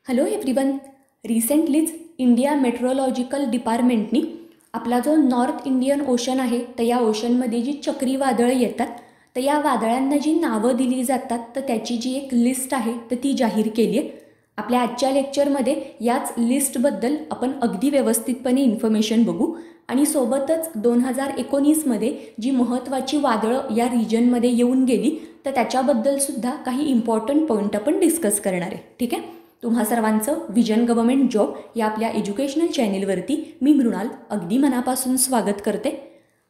Hello everyone. रिसेंटलीच India meteorological डिपार्टमेंटनी आपला जो नॉर्थ इंडियन ओशन आहे तर या ओशनमध्ये जी चक्रीवादळं येतात तर या वादळांना जी नावं दिली जातात तर त्याची जी एक लिस्ट आहे तर ती जाहीर केली आहे. आपल्या आजच्या लेक्चरमध्ये याच लिस्टबद्दल आपण अगदी व्यवस्थितपणे इन्फॉर्मेशन बघू आणि सोबतच 2019मध्ये जी महत्त्वाची वादळं या रिजनमध्ये येऊन गेली तर त्याच्याबद्दलसुद्धा काही इम्पॉर्टंट पॉईंट आपण डिस्कस करणार आहे. ठीक आहे. तुम्हा सर्वांचं विजन गव्हर्नमेंट जॉब या आपल्या एज्युकेशनल चॅनेलवरती मी मृणाल अगदी मनापासून स्वागत करते.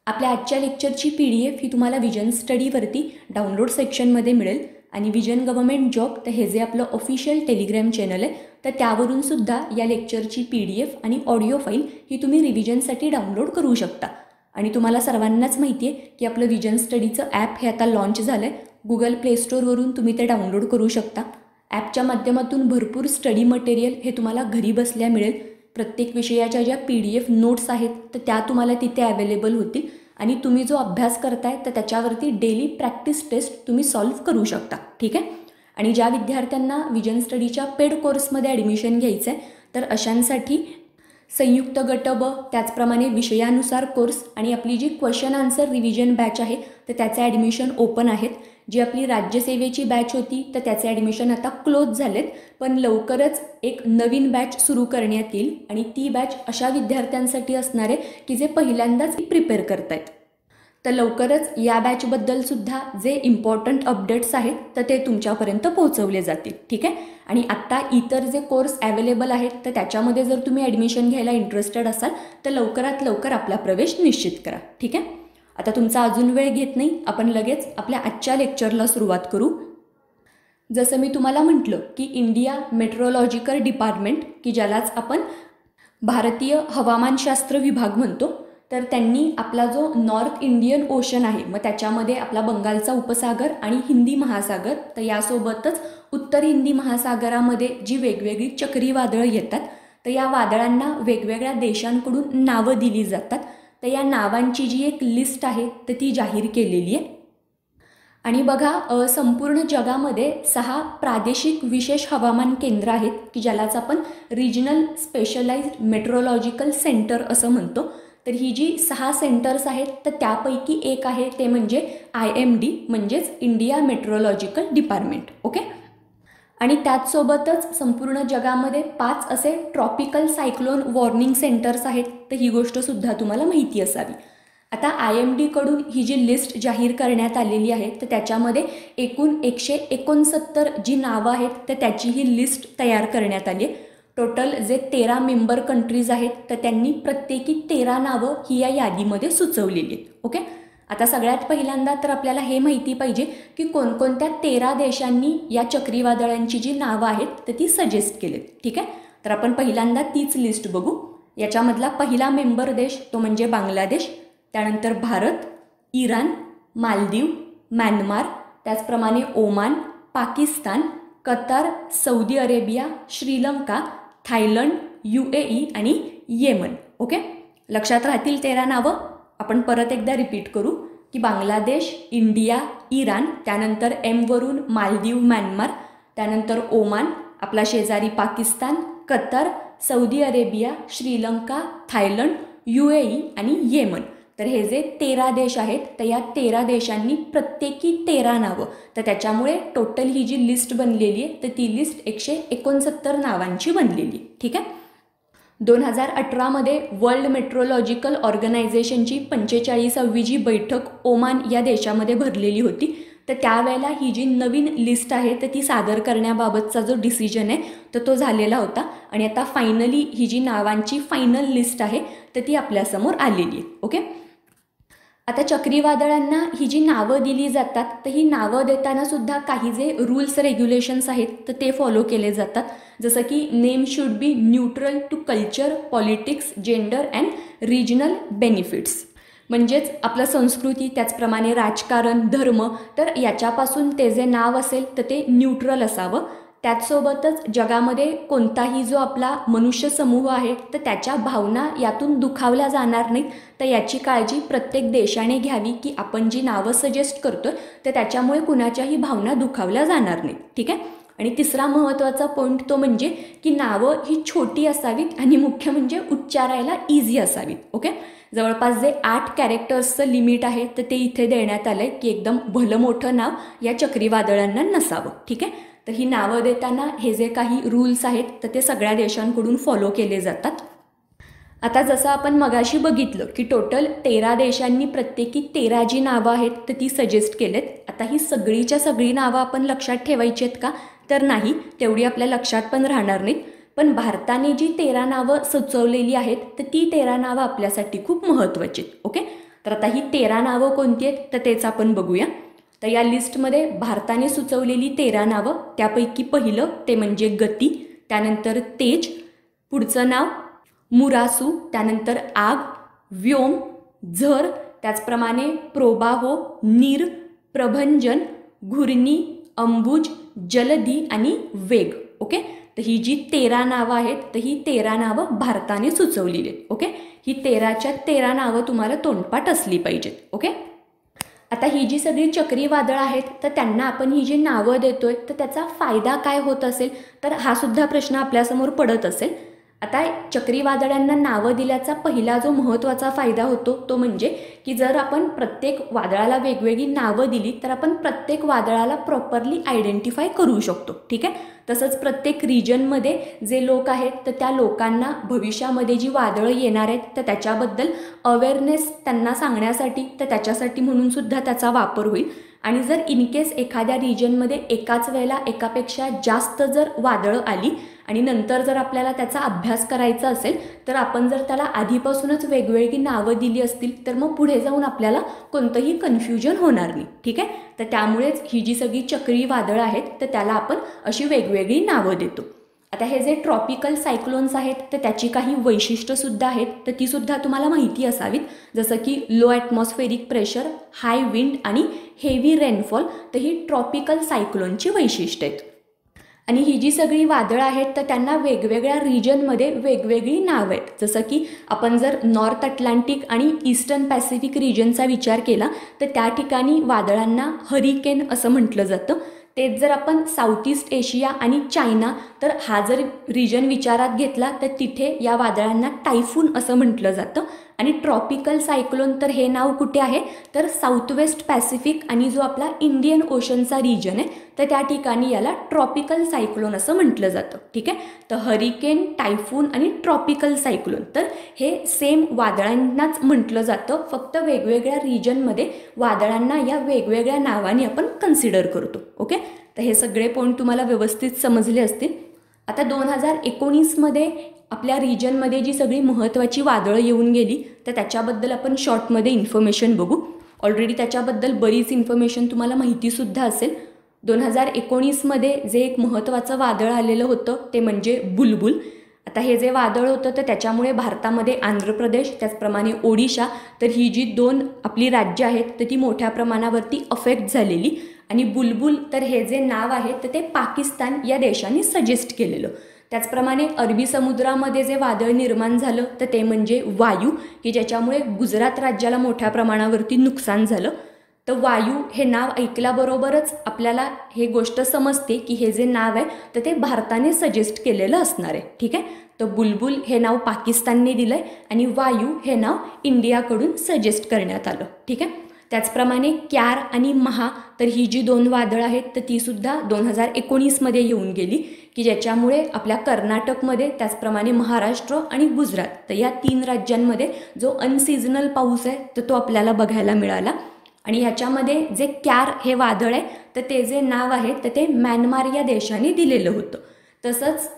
आपल्या आजच्या लेक्चरची PDF ही तुम्हाला विजन स्टडीवरती डाउनलोड सेक्शनमध्ये मिळेल आणि विजन गव्हर्नमेंट जॉब तर हे जे आपलं ऑफिशियल टेलिग्राम चॅनल आहे तर त्यावरून सुद्धा या लेक्चरची PDF आणि ऑडिओ फाईल ही तुम्ही रिव्हिजनसाठी डाउनलोड करू शकता. आणि तुम्हाला सर्वांनाच माहिती आहे की आपलं विजन स्टडीचं ॲप हे आता लॉन्च झालं आहे. गुगल प्ले स्टोअरवरून तुम्ही ते डाउनलोड करू शकता. ॲपच्या माध्यमातून भरपूर स्टडी मटेरियल हे तुम्हाला घरी बसल्या मिळेल. प्रत्येक विषयाच्या ज्या PDF नोट्स आहेत तर त्या तुम्हाला तिथे अवेलेबल होतील आणि तुम्ही जो अभ्यास करताय तर त्याच्यावरती डेली प्रॅक्टिस टेस्ट तुम्ही सॉल्व्ह करू शकता. ठीक आहे. आणि ज्या विद्यार्थ्यांना विजन स्टडीच्या पेड कोर्समध्ये ॲडमिशन घ्यायचं आहे तर अशांसाठी संयुक्त गट ब त्याचप्रमाणे विषयानुसार कोर्स आणि आपली जी क्वेश्चन आन्सर रिव्हिजन बॅच आहे तर त्याचे ॲडमिशन ओपन आहेत. जी आपली राज्यसेवेची बॅच होती तर त्याचे ॲडमिशन आता क्लोज झालेत, पण लवकरच एक नवीन बॅच सुरू करण्यात येईल आणि ती बॅच अशा विद्यार्थ्यांसाठी असणार आहे की जे पहिल्यांदाच प्रिपेअर करत आहेत. तर लवकरच या बॅचबद्दलसुद्धा जे इम्पॉर्टंट अपडेट्स आहेत तर ते तुमच्यापर्यंत पोहोचवले जातील. ठीक आहे. आणि आत्ता इतर जे कोर्स अवेलेबल आहेत तर त्याच्यामध्ये जर तुम्ही ॲडमिशन घ्यायला इंटरेस्टेड असाल तर लवकरात लवकर आपला प्रवेश निश्चित करा. ठीक आहे. आता तुमचा अजून वेळ घेत नाही, आपण लगेच आपल्या आजच्या लेक्चरला सुरुवात करू. जसं मी तुम्हाला म्हटलं की इंडिया मेट्रोलॉजिकल डिपार्टमेंट की ज्यालाच आपण भारतीय हवामानशास्त्र विभाग म्हणतो तर त्यांनी आपला जो नॉर्थ इंडियन ओशन आहे मग त्याच्यामध्ये आपला बंगालचा उपसागर आणि हिंदी महासागर तर यासोबतच उत्तर हिंदी महासागरामध्ये जी वेगवेगळी चक्रीवादळं येतात तर या वादळांना वेगवेगळ्या देशांकडून नावं दिली जातात. तर या नावांची जी एक लिस्ट आहे तर ती जाहीर केलेली आहे. आणि बघा संपूर्ण जगामध्ये 6 प्रादेशिक विशेष हवामान केंद्र आहेत की ज्यालाच आपण रिजनल स्पेशलाइज्ड मेट्रोलॉजिकल सेंटर असं म्हणतो. तर ही जी 6 सेंटर्स आहेत तर त्यापैकी एक आहे ते म्हणजे IMD म्हणजेच इंडिया मेट्रोलॉजिकल डिपार्टमेंट. ओके. आणि त्याचसोबतच संपूर्ण जगामध्ये 5 असे ट्रॉपिकल सायक्लोन वॉर्निंग सेंटर्स आहेत तर ही गोष्टसुद्धा तुम्हाला माहिती असावी. आता IMDकडून ही जी लिस्ट जाहीर करण्यात आलेली आहे तर त्याच्यामध्ये एकूण 169 जी नावं आहेत तर त्याची ही लिस्ट तयार करण्यात आली आहे. टोटल जे 13 मेंबर कंट्रीज आहेत तर त्यांनी प्रत्येकी 13 नावं ही या यादीमध्ये सुचवलेली आहेत. ओके. आता सगळ्यात पहिल्यांदा तर आपल्याला हे माहिती पाहिजे की कोणकोणत्या 13 देशांनी या चक्रीवादळांची जी नावं आहेत तर ती सजेस्ट केलीत. ठीक आहे. तर आपण पहिल्यांदा तीच लिस्ट बघू. याच्यामधला पहिला मेंबर देश तो म्हणजे बांगलादेश, त्यानंतर भारत, इराण, मालदीव, म्यानमार, त्याचप्रमाणे Oman, Pakistan, Qatar, Saudi Arabia, Sri Lanka, Thailand, UAE आणि येमन. ओके. लक्षात राहतील 13 नावं. आपण परत एकदा रिपीट करू की बांगलादेश, इंडिया, इराण, त्यानंतर वरून मालदीव, म्यानमार, त्यानंतर ओमान, आपला शेजारी Pakistan, Qatar, Saudi Arabia, Sri Lanka, Thailand, UAE आणि येमन. तर हे जे 13 देश आहेत तर या 13 देशांनी प्रत्येकी 13 नावं तर त्याच्यामुळे टोटल ही जी लिस्ट बनलेली आहे तर ती लिस्ट 169 नावांची बनलेली. ठीक आहे. 2018मध्ये वर्ल्ड मेट्रोलॉजिकल ऑर्गनायझेशनची 45वी जी बैठक ओमान या देशामध्ये भरलेली होती तर त्यावेळेला ही जी नवीन लिस्ट आहे तर ती सादर करण्याबाबतचा जो डिसिजन आहे तर तो झालेला होता आणि आता फायनली ही जी नावांची फायनल लिस्ट आहे तर ती आपल्यासमोर आलेली आहे. ओके. आता चक्रीवादळांना ही जी नावं दिली जातात तर ही नावं देताना सुद्धा काही जे रूल्स रेग्युलेशन्स आहेत तर ते फॉलो केले जातात. जसं की name should be neutral to culture, politics, gender and regional benefits. म्हणजेच आपलं संस्कृती त्याचप्रमाणे राजकारण, धर्म तर याच्यापासून ते जे नाव असेल तर ते न्यूट्रल असावं. त्याचसोबतच जगामध्ये कोणताही जो आपला मनुष्य समूह आहे तर त्याच्या भावना यातून दुखावल्या जाणार नाहीत तर याची काळजी प्रत्येक देशाने घ्यावी की आपण जी नावं सजेस्ट करतो तर त्याच्यामुळे कुणाच्याही भावना दुखावल्या जाणार नाहीत. ठीक आहे. आणि तिसरा महत्त्वाचा पॉईंट तो म्हणजे की नावं ही छोटी असावीत आणि मुख्य म्हणजे उच्चारायला इझी असावीत. ओके, जवळपास जे 8 कॅरेक्टर्सचं लिमिट आहे तर ते इथे देण्यात आलं आहे की एकदम भलं मोठं नाव या चक्रीवादळांना नसावं. ठीक आहे, तर ही नावं देताना हे जे काही रूल्स आहेत तर ते सगळ्या देशांकडून फॉलो केले जातात. आता जसं आपण मगाशी बघितलं की टोटल 13 देशांनी प्रत्येकी 13 जी नावं आहेत तर ती सजेस्ट केलेत. आता ही सगळीच्या सगळी नावं आपण लक्षात ठेवायची आहेत का, तर नाही, तेवढी आपल्या लक्षात पण राहणार नाहीत. पण भारताने जी 13 नावं सुचवलेली आहेत तर ती 13 नावं आपल्यासाठी खूप महत्त्वाची आहेत. ओके, तर आता ही 13 नावं कोणती आहेत तर तेच आपण बघूया. तर या लिस्टमध्ये भारताने सुचवलेली 13 नावं, त्यापैकी पहिलं ते म्हणजे गती, त्यानंतर तेज, पुढचं नाव मुरासू, त्यानंतर आग, व्योम, झर, त्याचप्रमाणे प्रोबाहो, नीर, प्रभंजन, घुर्णी, अंबुज, जलधी आणि वेग. ओके, तर ही जी 13 नावं आहेत तर ही 13 नावं भारताने सुचवलेली आहेत. ओके, ही 13च्या 13 नावं तुम्हाला तोंडपाठ असली पाहिजेत. ओके, आता ही जी सगळी चक्रीवादळं आहेत तर त्यांना आपण ही जी नावं देतोय तर त्याचा फायदा काय होत असेल, तर हा सुद्धा प्रश्न आपल्यासमोर पडत असेल. आता चक्रीवादळांना नावं दिल्याचा पहिला जो महत्त्वाचा फायदा होतो तो म्हणजे की जर आपण प्रत्येक वादळाला वेगवेगळी नावं दिली तर आपण प्रत्येक वादळाला प्रॉपरली आयडेंटिफाय करू शकतो. ठीक आहे, तसंच प्रत्येक रिजनमध्ये जे लोक आहेत तर त्या लोकांना भविष्यामध्ये जी वादळं येणार आहेत तर त्याच्याबद्दल अवेअरनेस त्यांना सांगण्यासाठी तर त्याच्यासाठी म्हणून सुद्धा त्याचा वापर होईल. आणि जर इनकेस एखाद्या रिजनमध्ये एकाच वेळेला एकापेक्षा जास्त जर वादळं आली आणि नंतर जर आपल्याला त्याचा अभ्यास करायचा असेल तर आपण जर त्याला आधीपासूनच वेगवेगळी नावं दिली असतील तर मग पुढे जाऊन आपल्याला कोणतंही कन्फ्युजन होणार नाही. ठीक आहे, तर त्यामुळेच ही जी सगळी चक्रीवादळं आहेत तर त्याला आपण अशी वेगवेगळी नावं देतो. आता हे जे ट्रॉपिकल सायक्लोन्स आहेत तर त्याची काही वैशिष्ट्यसुद्धा आहेत तर तीसुद्धा तुम्हाला माहिती असावीत, जसं की लो ॲटमॉस्फेरिक प्रेशर, हाय विंड आणि हेवी रेनफॉल, तर ही ट्रॉपिकल सायक्लोनची वैशिष्ट्य आहेत. आणि ही जी सगळी वादळं आहेत तर त्यांना वेगवेगळ्या रिजनमध्ये वेगवेगळी नावं आहेत. जसं की आपण जर नॉर्थ अटलांटिक आणि ईस्टर्न पॅसिफिक रिजनचा विचार केला तर त्या ठिकाणी वादळांना हरिकेन असं म्हटलं जातं. तेच जर आपण साऊथ ईस्ट एशिया आणि चायना तर हा जर रिजन विचारात घेतला तर तिथे या वादळांना टायफून असं म्हटलं जातं. आणि ट्रॉपिकल सायक्लोन तर हे नाव कुठे आहे तर साऊथ वेस्ट पॅसिफिक आणि जो आपला इंडियन ओशनचा रिजन आहे तर त्या ठिकाणी याला ट्रॉपिकल सायक्लोन असं म्हटलं जातं. ठीक आहे, तर हरिकेन, टायफून आणि ट्रॉपिकल सायक्लोन तर हे सेम वादळांनाच म्हटलं जातं, फक्त वेगवेगळ्या रिजनमध्ये वादळांना या वेगवेगळ्या नावाने आपण कन्सिडर करतो. ओके, तर हे सगळे पॉईंट तुम्हाला व्यवस्थित समजले असतील. आता 2019मध्ये आपल्या रिजनमध्ये जी सगळी महत्त्वाची वादळं येऊन गेली तर त्याच्याबद्दल आपण शॉर्टमध्ये इन्फॉर्मेशन बघू. ऑलरेडी त्याच्याबद्दल बरीच इन्फॉर्मेशन तुम्हाला माहितीसुद्धा असेल. 2019मध्ये जे एक महत्त्वाचं वादळ आलेलं होतं ते म्हणजे बुलबुल. आता हे जे वादळ होतं तर त्याच्यामुळे भारतामध्ये आंध्र प्रदेश त्याचप्रमाणे ओडिशा तर ही जी 2 आपली राज्य आहेत तर ती मोठ्या प्रमाणावरती अफेक्ट झालेली. आणि बुलबुल तर हे जे नाव आहे तर ते पाकिस्तान या देशाने सजेस्ट केलेलं. त्याचप्रमाणे अरबी समुद्रामध्ये जे वादळ निर्माण झालं तर ते म्हणजे वायू, की ज्याच्यामुळे गुजरात राज्याला मोठ्या प्रमाणावरती नुकसान झालं. तर वायू हे नाव ऐकल्याबरोबरच आपल्याला हे गोष्ट समजते की हे जे नाव आहे तर ते भारताने सजेस्ट केलेलं असणार आहे. ठीक आहे, तर बुलबुल हे नाव पाकिस्तानने दिलं आहे आणि वायू हे नाव इंडियाकडून सजेस्ट करण्यात आलं. ठीक आहे, त्याचप्रमाणे क्यार आणि महा तर ही जी 2 वादळं आहेत तर तीसुद्धा 2019मध्ये येऊन गेली, की ज्याच्यामुळे आपल्या कर्नाटकमध्ये त्याचप्रमाणे महाराष्ट्र आणि गुजरात तर या 3 राज्यांमध्ये जो अनसिझनल पाऊस आहे तर तो आपल्याला बघायला मिळाला. आणि ह्याच्यामध्ये जे क्यार हे वादळ आहे तर ते जे नाव आहे तर ते म्यानमार या देशाने दिलेलं होतं. तसंच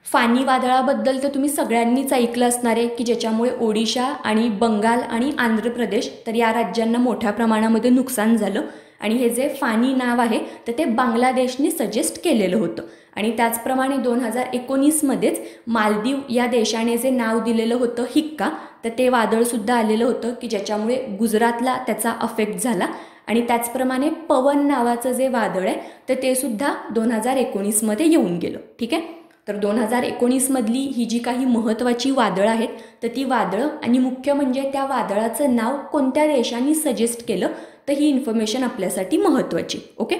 फानी वादळाबद्दल तर तुम्ही सगळ्यांनीच ऐकलं असणार आहे, की ज्याच्यामुळे ओडिशा आणि बंगाल आणि आंध्र प्रदेश तर या राज्यांना मोठ्या प्रमाणामध्ये नुकसान झालं. आणि हे जे फानी नाव आहे तर ते बांगलादेशने सजेस्ट केलेलं होतं. आणि त्याचप्रमाणे 2019मध्येच मालदीव या देशाने जे नाव दिलेलं होतं हिक्का तर ते वादळसुद्धा आलेलं होतं, की ज्याच्यामुळे गुजरातला त्याचा अफेक्ट झाला. आणि त्याचप्रमाणे पवन नावाचं जे वादळ आहे तर ते सुद्धा 2019मध्ये येऊन गेलं. ठीक आहे, तर 2019मधली ही जी काही महत्त्वाची वादळं आहेत तर ती वादळं आणि मुख्य म्हणजे त्या वादळाचं नाव कोणत्या देशांनी सजेस्ट केलं तर ही इन्फॉर्मेशन आपल्यासाठी महत्त्वाची. ओके,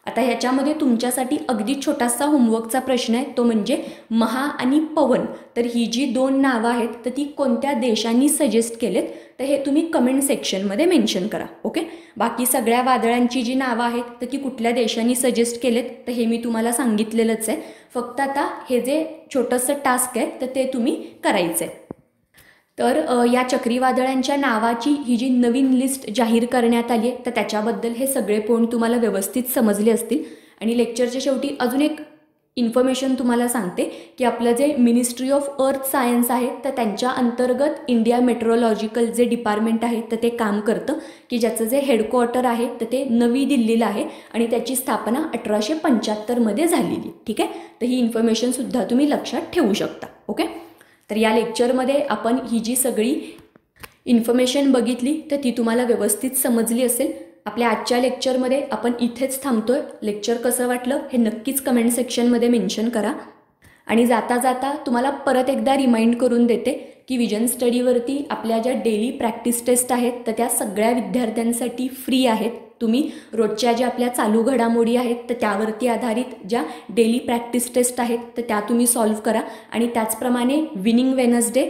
आता ह्याच्यामध्ये तुमच्यासाठी अगदी छोटासा होमवर्कचा प्रश्न आहे, तो म्हणजे महा आणि पवन, तर ही जी 2 नावं आहेत तर ती कोणत्या देशांनी सजेस्ट केलेत, तर हे तुम्ही कमेंट सेक्शनमध्ये मेन्शन करा. ओके. बाकी सगळ्या वादळांची जी नावं आहेत तर ती कुठल्या देशांनी सजेस्ट केलेत तर हे मी तुम्हाला सांगितलेलंच आहे. फक्त आता हे जे छोटंसं टास्क आहे तर ते तुम्ही करायचं आहे. तर या चक्रीवादळांच्या नावाची ही जी नवीन लिस्ट जाहीर करण्यात आली आहे तर त्याच्याबद्दल हे सगळे पॉईंट तुम्हाला व्यवस्थित समजले असतील. आणि लेक्चरच्या शेवटी अजून एक इन्फॉर्मेशन तुम्हाला सांगते की आपलं जे मिनिस्ट्री ऑफ अर्थ सायन्स आहे तर त्यांच्या अंतर्गत इंडिया मेट्रोलॉजिकल जे डिपार्टमेंट आहे तर ते काम करतं, की ज्याचं जे हेडक्वार्टर आहे तर ते नवी दिल्लीला आहे आणि त्याची स्थापना 1875मध्ये झालेली. ठीक आहे. तर ही इन्फॉर्मेशनसुद्धा तुम्ही लक्षात ठेवू शकता. ओके. तर या लेक्चरमध्ये आपण ही जी सगळी इन्फॉर्मेशन बघितली तर ती तुम्हाला व्यवस्थित समजली असेल. आपल्या आजच्या लेक्चरमध्ये आपण इथेच थांबतोय. लेक्चर कसं वाटलं हे नक्कीच कमेंट सेक्शनमध्ये मेन्शन करा. आणि जाता जाता तुम्हाला परत एकदा रिमाइंड करून देते की विजन स्टडीवरती आपल्या ज्या डेली प्रॅक्टिस टेस्ट आहेत तर त्या सगळ्या विद्यार्थ्यांसाठी फ्री आहेत. तुम्ही रोजच्या ज्या आपल्या चालू घडामोडी आहेत तर त्यावरती आधारित ज्या डेली प्रॅक्टिस टेस्ट आहेत तर त्या तुम्ही सॉल्व्ह करा. आणि त्याचप्रमाणे विनिंग वेनसडे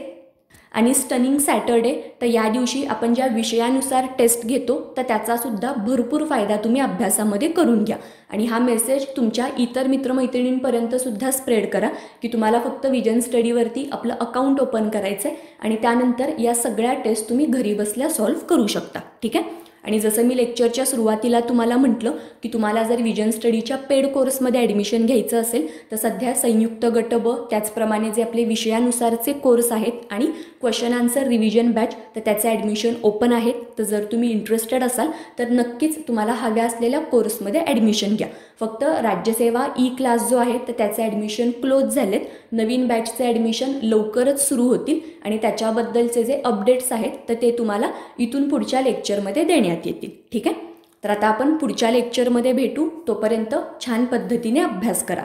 आणि स्टनिंग सॅटरडे, तर या दिवशी आपण ज्या विषयानुसार टेस्ट घेतो तर त्याचासुद्धा भरपूर फायदा तुम्ही अभ्यासामध्ये करून घ्या. आणि हा मेसेज तुमच्या इतर मित्रमैत्रिणींपर्यंतसुद्धा स्प्रेड करा की तुम्हाला फक्त विजन स्टडीवरती आपलं अकाउंट ओपन करायचं आहे आणि त्यानंतर या सगळ्या टेस्ट तुम्ही घरी बसल्या सॉल्व्ह करू शकता. ठीक आहे. आणि जसं मी लेक्चरच्या सुरुवातीला तुम्हाला म्हटलं की तुम्हाला जर विजन स्टडीच्या पेड कोर्समध्ये ॲडमिशन घ्यायचं असेल तर सध्या संयुक्त गट ब, त्याचप्रमाणे जे आपले विषयानुसारचे कोर्स आहेत आणि क्वेश्चन आन्सर रिव्हिजन बॅच तर त्याचे ॲडमिशन ओपन आहेत. तर जर तुम्ही इंटरेस्टेड असाल तर नक्कीच तुम्हाला हव्या असलेल्या कोर्समध्ये ॲडमिशन घ्या. फक्त राज्यसेवा ई क्लास जो आहे तर त्याचे ॲडमिशन क्लोज झालेत. नवीन बॅचचे ॲडमिशन लवकरच सुरू होतील आणि त्याच्याबद्दलचे जे अपडेट्स आहेत तर ते तुम्हाला इथून पुढच्या लेक्चरमध्ये देण्यात येतील. ठीक आहे. तर आता आपण पुढच्या लेक्चरमध्ये भेटू. तोपर्यंत छान पद्धतीने अभ्यास करा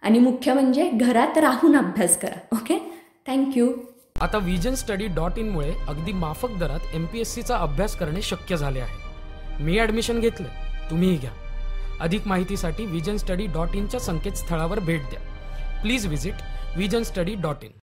आणि मुख्य म्हणजे घरात राहून अभ्यास करा. ओके. थँक्यू. आता visionstudy.in मुळे अगदी माफक दरात MPSCचा अभ्यास करणे शक्य झाले आहे. मी ॲडमिशन घेतले, तुम्हीही घ्या. अधिक माहितीसाठी visionstudy.in च्या संकेतस्थळावर भेट द्या. Please visit visionstudy.in.